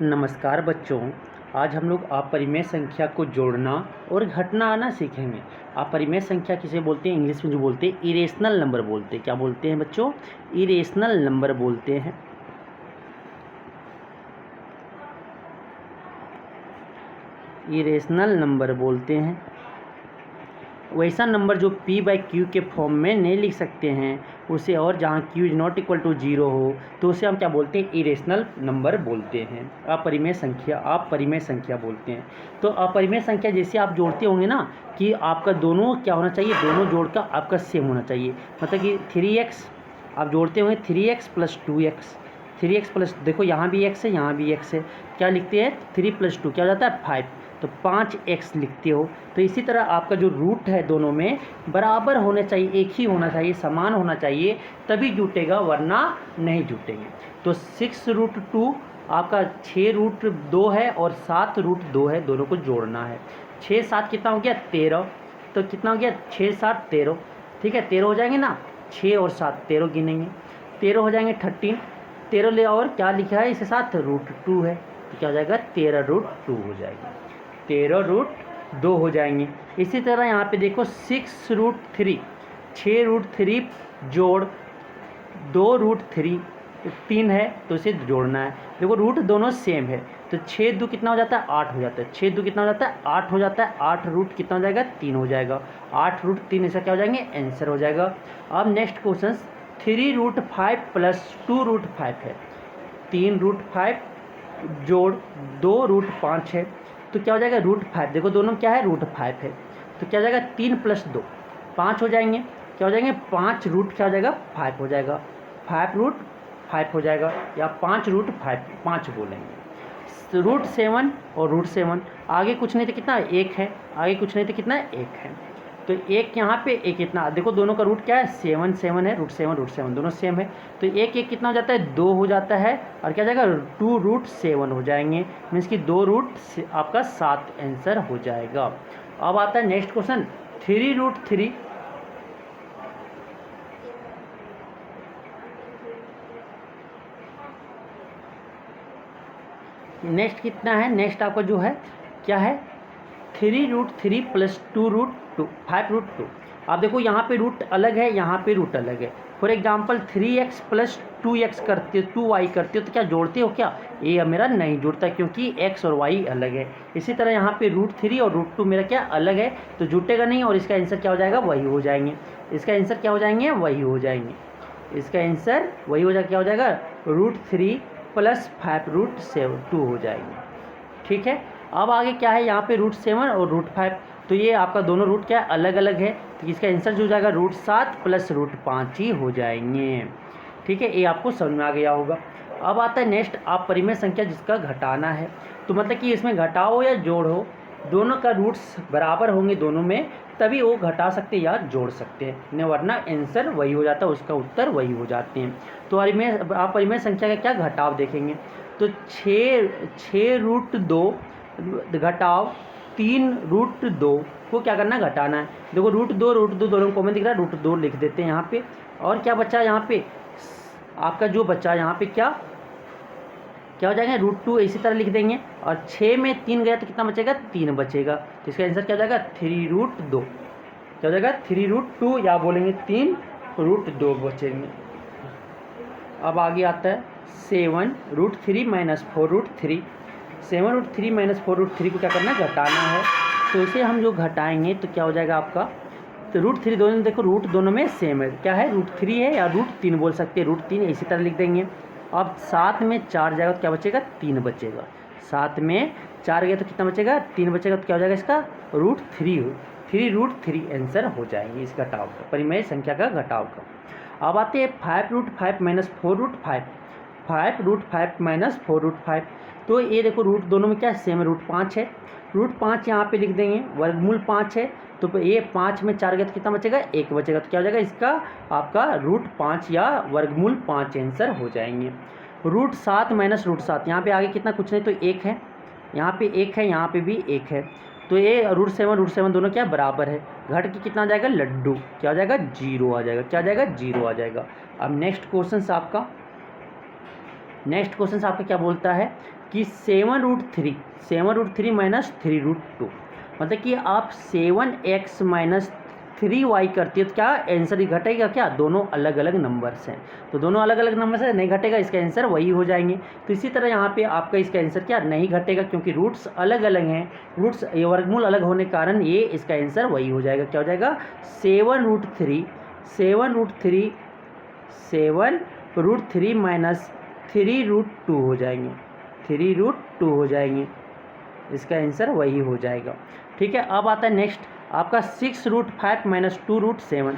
नमस्कार बच्चों, आज हम लोग अपरिमेय संख्या को जोड़ना और घटाना आना सीखेंगे। अपरिमेय संख्या किसे बोलते हैं? इंग्लिश में जो बोलते हैं इरेशनल नंबर बोलते हैं। क्या बोलते हैं बच्चों? इरेशनल नंबर बोलते हैं। इरेशनल नंबर बोलते हैं वैसा नंबर जो p बाई क्यू के फॉर्म में नहीं लिख सकते हैं उसे, और जहाँ q is not equal to 0 हो तो उसे हम क्या बोलते हैं? इरेशनल नंबर बोलते हैं। अपरिमेय संख्या बोलते हैं। तो अपरिमेय संख्या जैसे आप जोड़ते होंगे ना कि आपका दोनों क्या होना चाहिए, दोनों जोड़ का आपका सेम होना चाहिए। मतलब कि 3x आप जोड़ते होंगे 3x plus 2x, 3x plus, देखो यहाँ भी x है यहाँ भी x है, क्या लिखते हैं? 3 प्लस 2 क्या हो जाता है? 5, तो 5x लिखते हो। तो इसी तरह आपका जो रूट है दोनों में बराबर होने चाहिए, एक ही होना चाहिए, समान होना चाहिए, तभी जुटेगा, वरना नहीं जुटेंगे। तो 6√2 आपका 6√2 है और 7√2 है, दोनों को जोड़ना है। 6 7 कितना हो गया? 13। तो कितना हो गया? 6 7 13। ठीक है, 13 हो जाएंगे ना, 6 और 7 13 गिनेंगे, 13 हो जाएंगे 13। 13 ले और क्या लिखा है इसके साथ? √2 है, तो क्या हो जाएगा? 13√2 हो जाएगी, 13√2 हो जाएंगे। इसी तरह यहाँ पे देखो 6√3, 6√3 जोड़ 2√3, 3 है तो इसे जोड़ना है। देखो रूट दोनों सेम है, तो 6 2 कितना हो जाता है? 8 हो जाता है। 6 2 कितना हो जाता है? 8 हो जाता है। 8 रूट कितना हो जाएगा? 3 हो जाएगा। 8√3 ऐसा क्या हो जाएंगे? आंसर हो जाएगा। अब नेक्स्ट क्वेश्चन 3√5 प्लस 2√5 है, 3√5 जोड़ 2√5 है, तो क्या हो जाएगा? √5। देखो दोनों क्या है? √5 है, तो क्या हो जाएगा? 3 प्लस 2 5 हो जाएंगे, क्या हो जाएंगे? 5 रूट क्या हो जाएगा? 5 हो जाएगा, 5√5 हो जाएगा, या 5√5 5 बोलेंगे। √7 और √7 आगे कुछ नहीं तो कितना? 1 है, आगे कुछ नहीं तो कितना है? 1 है, तो एक यहाँ पे एक इतना, देखो दोनों का रूट क्या है? 7 7 है, √7 दोनों सेम है, तो एक एक कितना हो जाता है? 2 हो जाता है, और क्या जाएगा? 2√7 हो जाएंगे, मीन्स कि 2 रूट आपका 7 आंसर हो जाएगा। अब आता है नेक्स्ट क्वेश्चन 3√3, नेक्स्ट कितना है? नेक्स्ट आपका जो है क्या है? 3√3 प्लस 2√2 5√2। आप देखो यहाँ पे रूट अलग है, यहाँ पे रूट अलग है। For example 3x plus 2x करते हो, 2y करते हो, तो क्या जोड़ते हो? क्या ये मेरा नहीं जुड़ता, क्योंकि x और y अलग है। इसी तरह यहाँ पे √3 और √2 मेरा क्या अलग है, तो जुटेगा नहीं, और इसका आंसर क्या हो जाएगा? वही हो जाएंगे। इसका आंसर क्या हो जाएंगे? वही हो जाएंगे। इसका आंसर वही हो जाएगा, क्या हो जाएगा? √3 प्लस 5√2 हो जाएगी। ठीक है, अब आगे क्या है? यहाँ पे √7 और √5, तो ये आपका दोनों रूट क्या है? अलग अलग है, तो इसका आंसर जो हो जाएगा √7 प्लस √5 ही हो जाएंगे। ठीक है, ये आपको समझ में आ गया होगा। अब आता है नेक्स्ट अपरिमेय संख्या जिसका घटाना है, तो मतलब कि इसमें घटाओ या जोड़ हो, दोनों का रूट्स बराबर होंगे दोनों में, तभी वो घटा सकते या जोड़ सकते हैं, नहीं वरना आंसर वही हो जाता है, उसका उत्तर वही हो जाते हैं। तो अपरिमेय संख्या का क्या घटाव देखेंगे, तो 6√2 घटाव 3√2 को क्या करना है? घटाना है। देखो √2 दोनों कॉमन दिख रहा है, √2 लिख देते हैं यहाँ पे, और क्या बचा यहाँ पे? आपका जो बचा यहाँ पे क्या हो जाएगा? √2 इसी तरह लिख देंगे, और 6 में 3 गया तो कितना बचेगा? 3 बचेगा, तो इसका आंसर क्या हो जाएगा? 3√2। क्या हो जाएगा? 3√2, या बोलेंगे 3√2 बचेंगे। अब आगे आता है 7√3 माइनस 4√3। 7√3 माइनस 4√3 को क्या करना है? घटाना है, तो इसे हम जो घटाएंगे तो क्या हो जाएगा आपका? तो √3 दोनों, देखो रूट दोनों में सेम है, क्या है? √3 है, या √3 बोल सकते हैं, √3 इसी तरह लिख देंगे। अब 7 में 4 जाएगा तो क्या बचेगा? 3 बचेगा। 7 में 4 गया तो कितना बचेगा? 3 बचेगा, तो क्या हो जाएगा इसका? √3 3√3 आंसर हो जाएंगे इस घटाव का, परिमेय संख्या का घटाव का। अब आते हैं 5√5 माइनस 4√5, 5√5 माइनस 4√5, तो ये देखो रूट दोनों में क्या है? सेम, √5 है, √5 यहाँ पे लिख देंगे, वर्गमूल 5 है, तो ये 5 में 4 गया तो कितना बचेगा? 1 बचेगा, तो क्या हो जाएगा इसका? आपका √5 या वर्गमूल 5 आंसर हो जाएंगे। √7 माइनस √7, यहाँ पे आगे कितना? कुछ नहीं तो 1 है, यहाँ पे 1 है, यहाँ पे भी 1 है, तो ये √7 दोनों क्या बराबर है, घट के कितना आ जाएगा? लड्डू, क्या हो जाएगा? 0 आ जाएगा, क्या आ जाएगा? 0 आ जाएगा। अब नेक्स्ट क्वेश्चन आपका क्या बोलता है कि 7√3 माइनस 3√2, मतलब कि आप 7x माइनस 3y करती है तो क्या आंसर ही घटेगा क्या, दोनों अलग अलग नंबर्स हैं, तो दोनों अलग अलग नंबर से नहीं घटेगा, इसका आंसर वही हो जाएंगे। तो इसी तरह यहाँ पे आपका इसका आंसर क्या नहीं घटेगा, क्योंकि रूट्स अलग अलग हैं, रूट्स वर्गमूल अलग होने के कारण ये इसका आंसर वही हो जाएगा। क्या हो जाएगा 7√3 माइनस 3√2 हो जाएंगे, 3√2 हो जाएंगे, इसका आंसर वही हो जाएगा। ठीक है, अब आता है नेक्स्ट आपका 6√5 माइनस 2√7,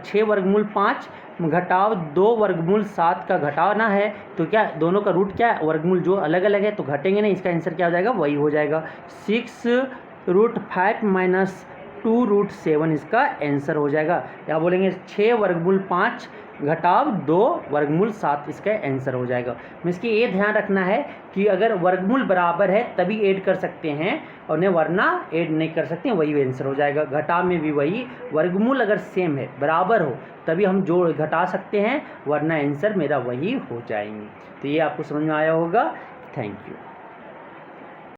6 वर्गमूल 5 घटाव 2 वर्गमूल 7 का घटाना है, तो क्या दोनों का रूट क्या है, वर्गमूल जो अलग अलग है तो घटेंगे नहीं, इसका आंसर क्या हो जाएगा वही हो जाएगा। 6√5 माइनस 2√7 इसका आंसर हो जाएगा, या बोलेंगे 6 वर्गमूल 5 घटाव 2 वर्गमूल 7 इसका आंसर हो जाएगा। इसकी ये ध्यान रखना है कि अगर वर्गमूल बराबर है तभी ऐड कर सकते हैं, और नहीं वरना ऐड नहीं कर सकते हैं, वही आंसर हो जाएगा। घटाव में भी वही, वर्गमूल अगर सेम है बराबर हो तभी हम जोड़ घटा सकते हैं, वरना आंसर मेरा वही हो जाएंगे। तो ये आपको समझ में आया होगा। Thank you.